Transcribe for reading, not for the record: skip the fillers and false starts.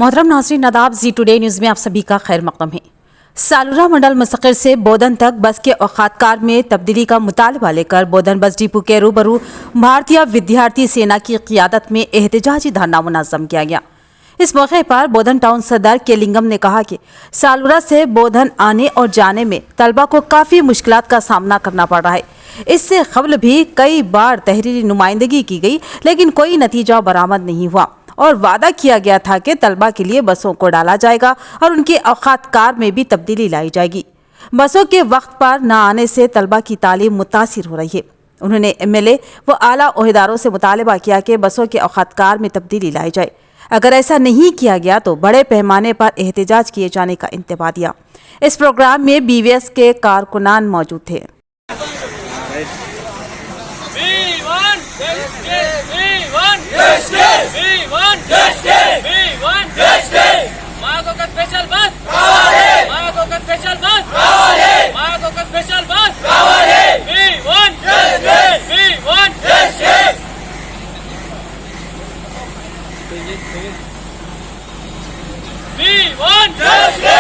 मोहतरम नाज़रीन, नादाब जी today news में आप सभी का खैर मक़दम है। सालूरा मंडल मुस्तकिल से बोधन तक बस के औकातकार में तब्दीली का मुतालबा लेकर बोधन बस डिपो के रूबरू भारतीय विद्यार्थी सेना की क़ियादत में एहतजाजी धरना मुनज़्ज़म किया गया। इस मौके पर बोधन टाउन सदर केलिंगम ने कहा कि सालूरा से बोधन आने और जाने में तलबा को काफ़ी मुश्किलात का सामना करना पड़ रहा है। इससे क़ब्ल भी कई बार तहरीरी नुमाइंदगी की गई, लेकिन कोई नतीजा बरामद नहीं हुआ और वादा किया गया था कि तलबा के लिए बसों को डाला जाएगा और उनके औकातकार में भी तब्दीली लाई जाएगी। बसों के वक्त पर न आने से तलबा की तालीम मुतासिर हो रही है। उन्होंने MLA व आला ओहदेदारों से मुतालबा किया कि बसों के औकातकार में तब्दीली लाई जाए। अगर ऐसा नहीं किया गया तो बड़े पैमाने पर एहतजाज किए जाने का इंतबा दिया। इस प्रोग्राम में BVS के कारकुनान मौजूद थे। We want justice!